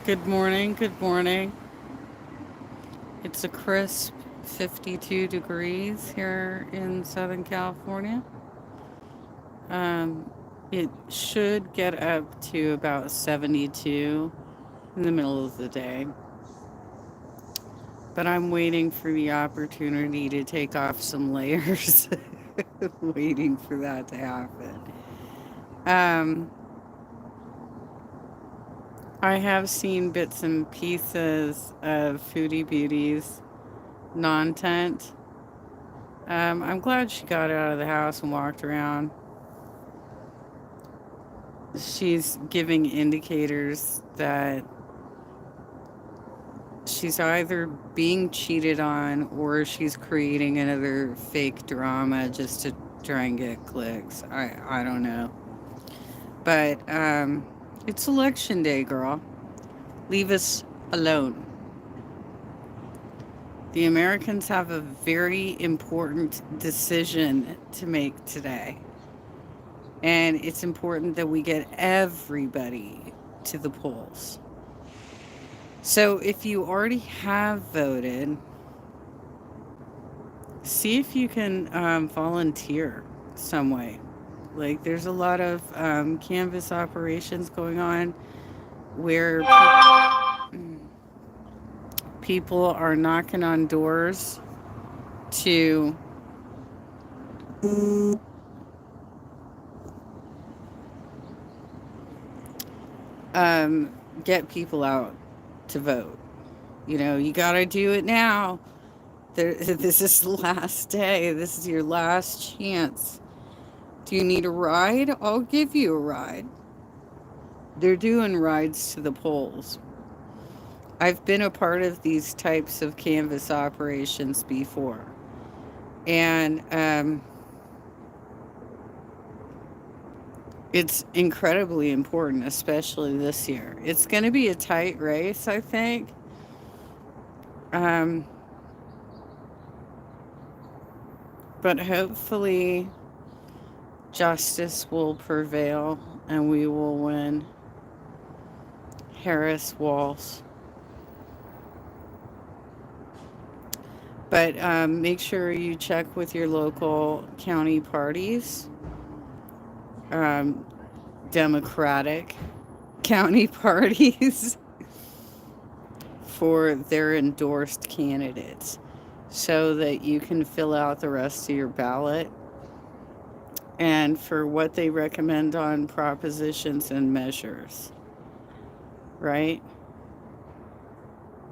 Good morning. Good morning. It's a crisp 52 degrees here in Southern California. Um, it should get up to about 72 in the middle of the day, but I'm waiting for the opportunity to take off some layers. Waiting for that to happen. Um, I have seen bits and pieces of Foodie Beauty's non tent. I'm glad she got out of the house and walked around. She's giving indicators that she's either being cheated on or she's creating another fake drama just to try and get clicks. I don't know. But it's election day, girl. Leave us alone. The Americans have a very important decision to make today. And it's important that we get everybody to the polls. So if you already have voted, see if you can volunteer some way. Like there's a lot of canvas operations going on where people are knocking on doors to get people out to vote. You know, you got to do it now. This is the last day. This is your last chance. Do you need a ride? I'll give you a ride. They're doing rides to the polls. I've been a part of these types of canvas operations before. And it's incredibly important, especially this year. It's going to be a tight race, I think. Um, but hopefully, justice will prevail and we will win. Harris Walls. But make sure you check with your local county parties, um, Democratic county parties, for their endorsed candidates so that you can fill out the rest of your ballot and for what they recommend on propositions and measures, right?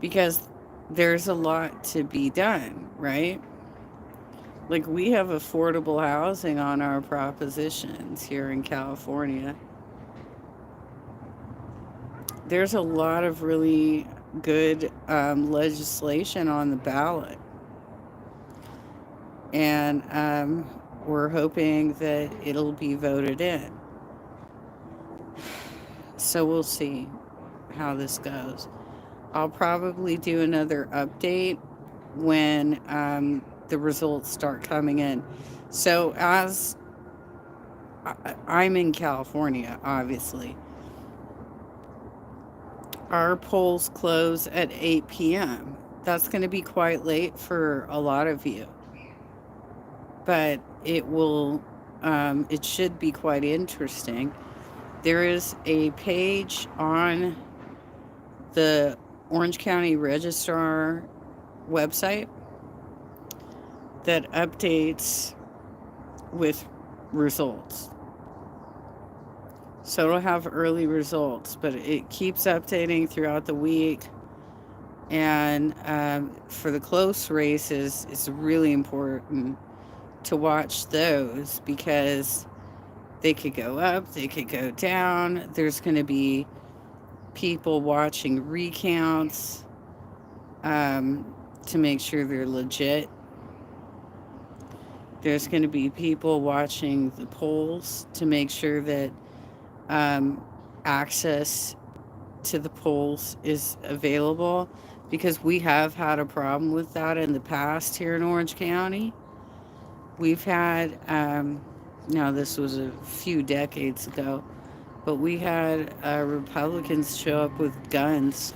Because there's a lot to be done, right? Like we have affordable housing on our propositions here in California. There's a lot of really good legislation on the ballot. And we're hoping that it'll be voted in. So we'll see how this goes. I'll probably do another update when the results start coming in. So as I'm in California, obviously, our polls close at 8 p.m. That's going to be quite late for a lot of you, but it should be quite interesting. There is a page on the Orange County Registrar website that updates with results. So it'll have early results, but it keeps updating throughout the week. And for the close races, it's really important to watch those because they could go up, they could go down. There's going to be people watching recounts to make sure they're legit. There's going to be people watching the polls to make sure that access to the polls is available because we have had a problem with that in the past here in Orange County. We've had, now this was a few decades ago, But we had Republicans show up with guns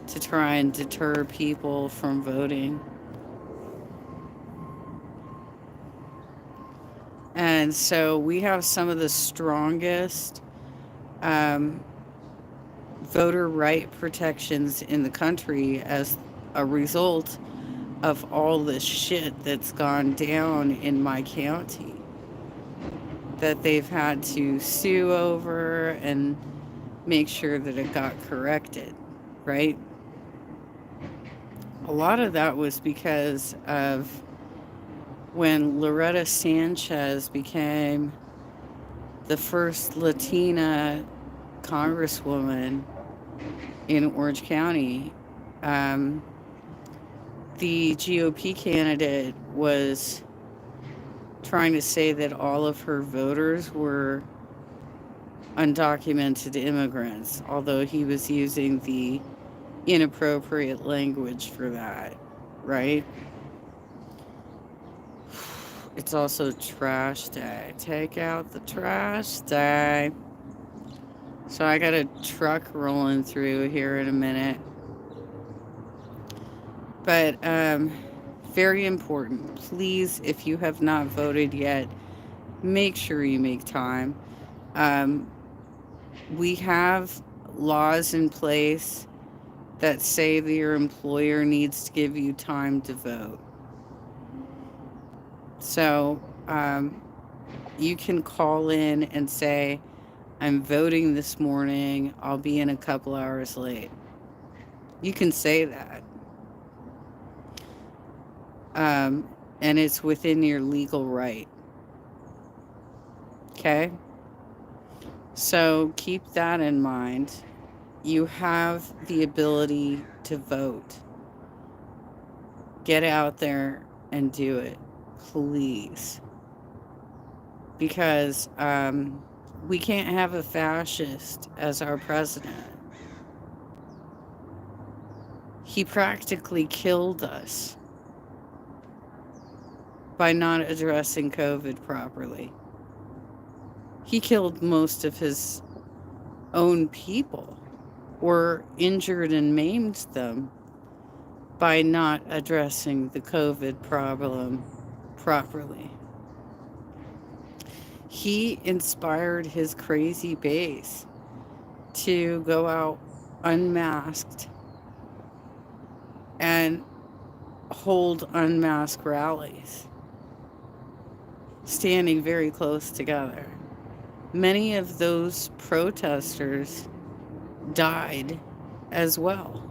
to try and deter people from voting. And so we have some of the strongest um, voter right protections in the country as a result of all this shit that's gone down in my county that they've had to sue over and make sure that it got corrected, right? A lot of that was because of when Loretta Sanchez became the first Latina congresswoman in Orange County. Um, the GOP candidate was trying to say that all of her voters were undocumented immigrants, although he was using the inappropriate language for that, right? It's also trash day. Take out the trash day. So I got a truck rolling through here in a minute. But very important. Please, if you have not voted yet, make sure you make time. We have laws in place that say that your employer needs to give you time to vote. So you can call in and say, I'm voting this morning. I'll be in a couple hours late. You can say that. And it's within your legal right. Okay? So keep that in mind. You have the ability to vote. Get out there and do it, please. Because we can't have a fascist as our president. He practically killed us by not addressing COVID properly. He killed most of his own people or injured and maimed them by not addressing the COVID problem properly. He inspired his crazy base to go out unmasked and hold unmasked rallies, standing very close together. Many of those protesters died as well.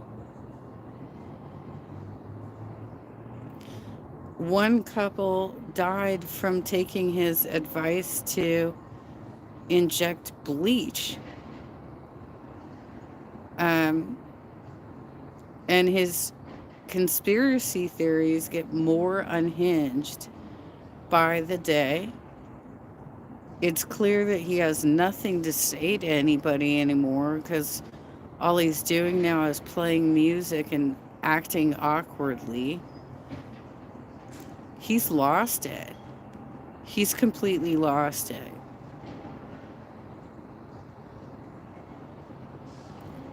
One couple died from taking his advice to inject bleach. And his conspiracy theories get more unhinged by the day. It's clear that he has nothing to say to anybody anymore because all he's doing now is playing music and acting awkwardly. He's lost it. He's completely lost it.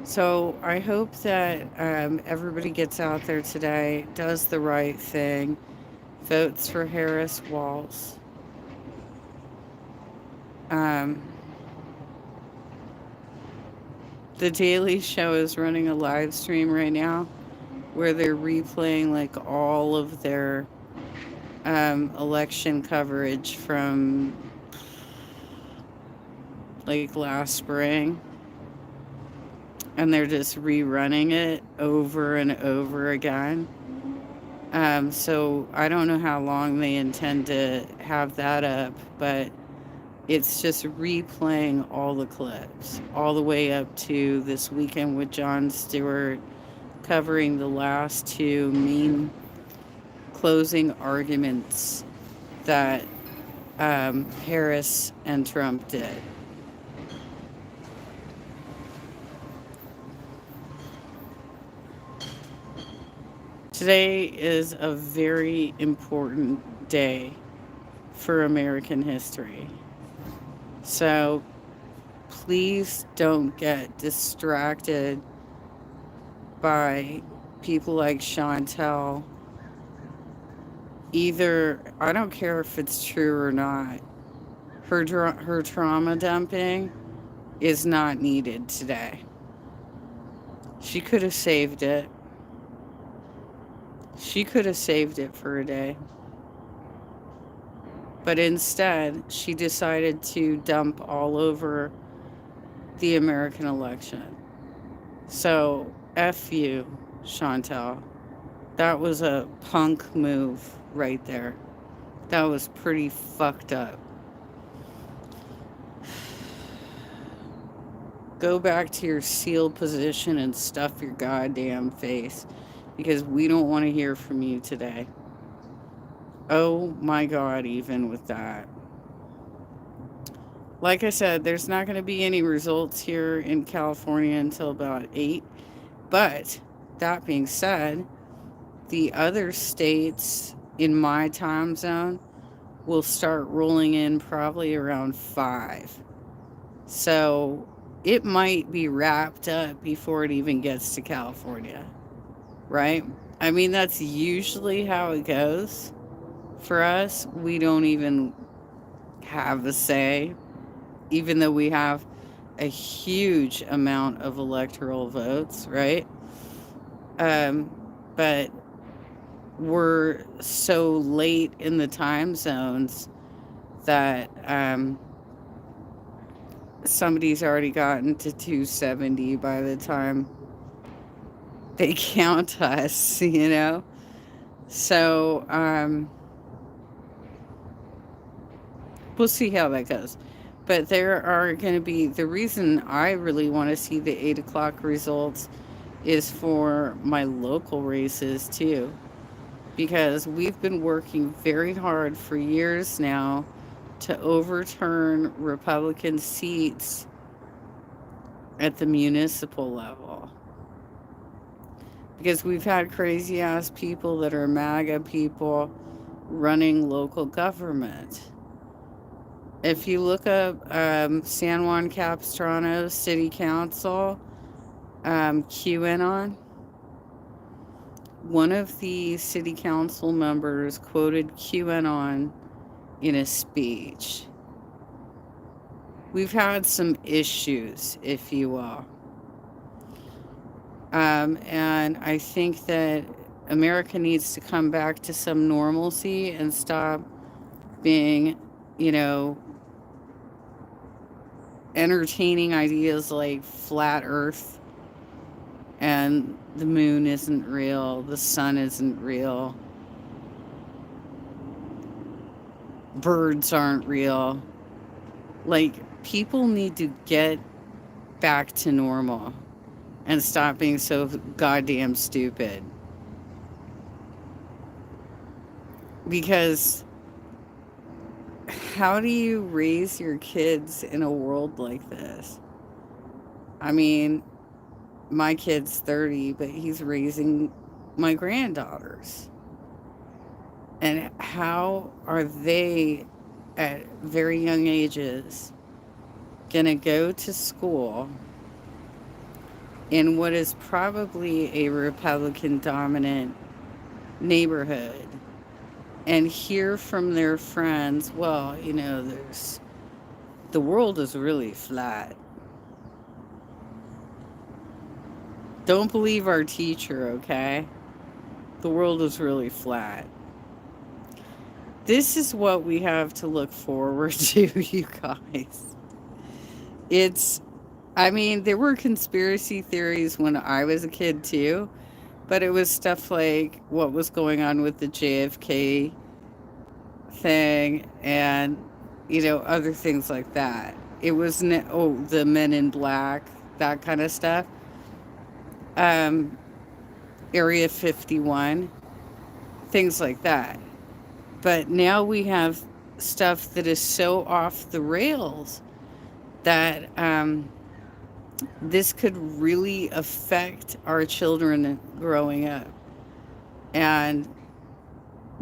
So I hope that everybody gets out there today, does the right thing, votes for Harris Walz. The Daily Show is running a live stream right now where they're replaying like all of their election coverage from like last spring. And they're just rerunning it over and over again. So I don't know how long they intend to have that up, but it's just replaying all the clips, all the way up to This Weekend with Jon Stewart, covering the last two main closing arguments that Harris and Trump did. Today is a very important day for American history. So please don't get distracted by people like Chantel. Either, I don't care if it's true or not, her trauma dumping is not needed today. She could have saved it. She could have saved it for a day. But instead, she decided to dump all over the American election. So, F you, Chantel. That was a punk move right there. That was pretty fucked up. Go back to your sealed position and stuff your goddamn face, because we don't want to hear from you today. Oh my God, even with that. Like I said, there's not going to be any results here in California until about 8. But that being said, the other states in my time zone will start rolling in probably around 5. So it might be wrapped up before it even gets to California, right? I mean, that's usually how it goes for us. We don't even have a say, even though we have a huge amount of electoral votes, right? But we're so late in the time zones that somebody's already gotten to 270 by the time they count us, you know? So, we'll see how that goes. But there are going to be, the reason I really want to see the 8 o'clock results is for my local races too. Because we've been working very hard for years now to overturn Republican seats at the municipal level. Because we've had crazy ass people that are MAGA people running local government. If you look up San Juan Capistrano City Council, QAnon, one of the city council members quoted QAnon in a speech. We've had some issues, if you will. And I think that America needs to come back to some normalcy and stop being, entertaining ideas like flat earth and the moon isn't real, the sun isn't real, birds aren't real. Like, people need to get back to normal and stop being so goddamn stupid. Because how do you raise your kids in a world like this? I mean, my kid's 30, but he's raising my granddaughters. And how are they, at very young ages, going to go to school in what is probably a Republican-dominant neighborhood and hear from their friends, well, the world is really flat. Don't believe our teacher, okay? The world is really flat. This is what we have to look forward to, you guys. There were conspiracy theories when I was a kid too, but it was stuff like what was going on with the JFK thing and, other things like that. It was, the Men in Black, that kind of stuff. Area 51, things like that. But now we have stuff that is so off the rails that this could really affect our children growing up. And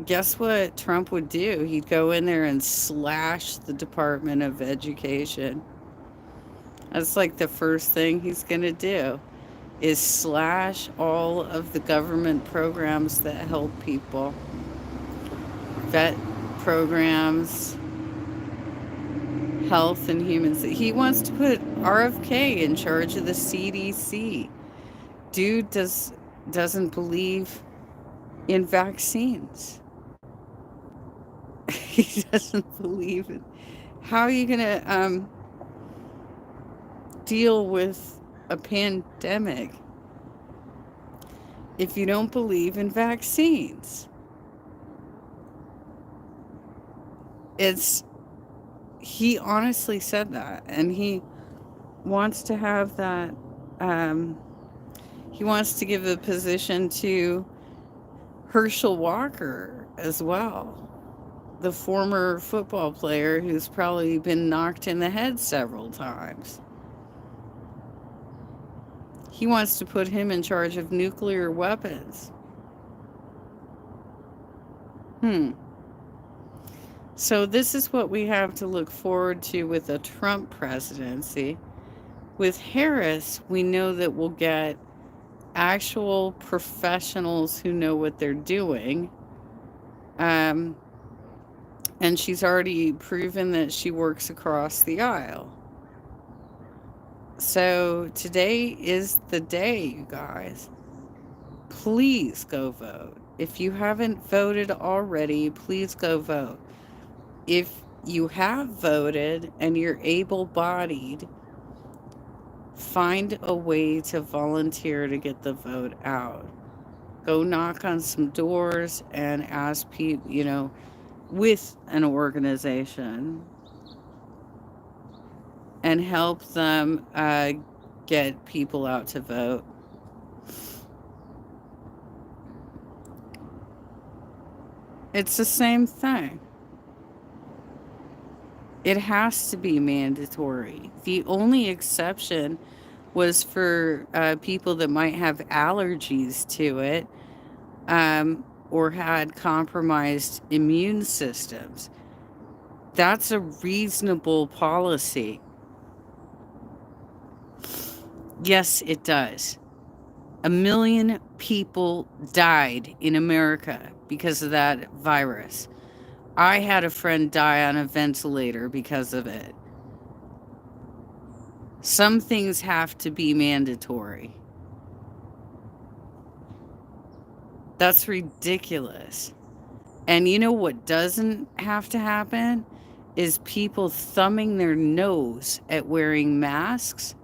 guess what Trump would do? He'd go in there and slash the Department of Education. That's like the first thing he's going to do is slash all of the government programs that help people. Vet programs, health and humans. He wants to put RFK in charge of the CDC. Dude doesn't believe in vaccines. He doesn't believe it. How are you gonna deal with a pandemic if you don't believe in vaccines? He honestly said that, and he wants to have that. Um, he wants to give the position to Herschel Walker as well, the former football player who's probably been knocked in the head several times. He wants to put him in charge of nuclear weapons. So this is what we have to look forward to with a Trump presidency. With Harris, we know that we'll get actual professionals who know what they're doing. And she's already proven that she works across the aisle. So today is the day, you guys. Please go vote. If you haven't voted already, please go vote. If you have voted and you're able-bodied, find a way to volunteer to get the vote out. Go knock on some doors and ask people, with an organization, and help them get people out to vote. It's the same thing. It has to be mandatory. The only exception was for people that might have allergies to it, or had compromised immune systems. That's a reasonable policy. Yes, it does. 1 million people died in America because of that virus. I had a friend die on a ventilator because of it. Some things have to be mandatory. That's ridiculous. And you know what doesn't have to happen? Is people thumbing their nose at wearing masks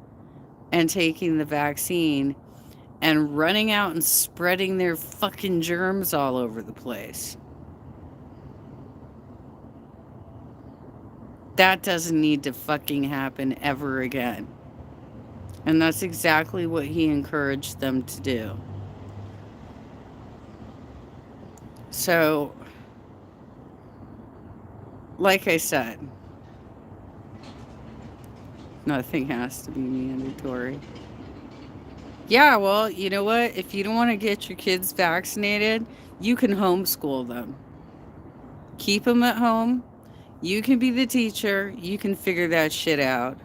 and taking the vaccine and running out and spreading their fucking germs all over the place. That doesn't need to fucking happen ever again. And that's exactly what he encouraged them to do. So, like I said, nothing has to be mandatory. Yeah, well, you know what? If you don't want to get your kids vaccinated, you can homeschool them. Keep them at home. You can be the teacher. You can figure that shit out.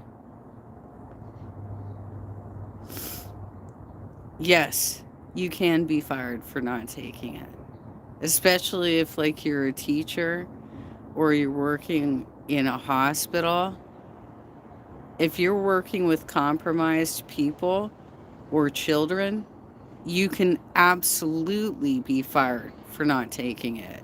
Yes, you can be fired for not taking it. Especially if, like, you're a teacher or you're working in a hospital. If you're working with compromised people or children, you can absolutely be fired for not taking it.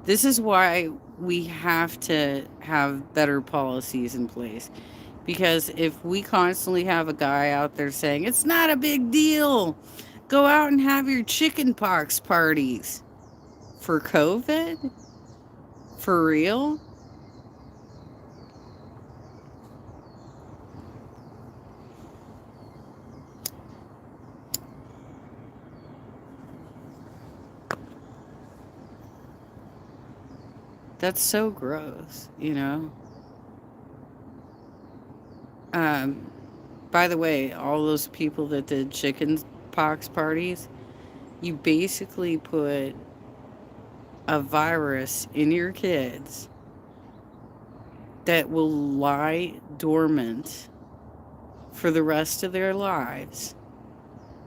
This is why we have to have better policies in place. Because if we constantly have a guy out there saying, it's not a big deal, go out and have your chicken pox parties. For COVID? For real? That's so gross, By the way, all those people that did chicken pox parties, You basically put a virus in your kids that will lie dormant for the rest of their lives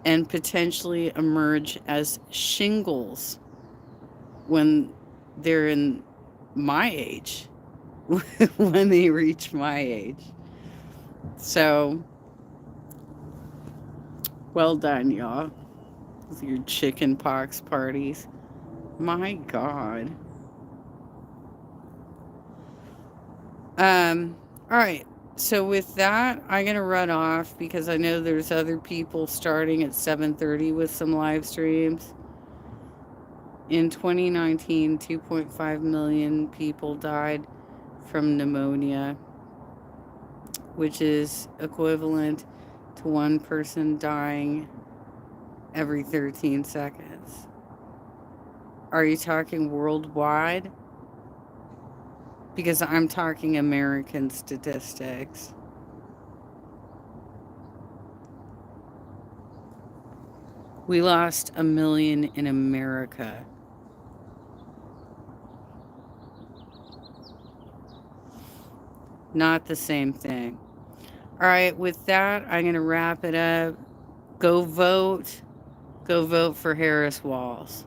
and potentially emerge as shingles when they're in my age, when they reach my age. So, well done, y'all, with your chicken pox parties. My God. All right. So with that, I'm gonna run off because I know there's other people starting at 7:30 with some live streams. In 2019, 2.5 million people died from pneumonia, which is equivalent to one person dying every 13 seconds. Are you talking worldwide? Because I'm talking American statistics. We lost 1 million in America. Not the same thing. All right, with that, I'm going to wrap it up. Go vote. Go vote for Harris Walls.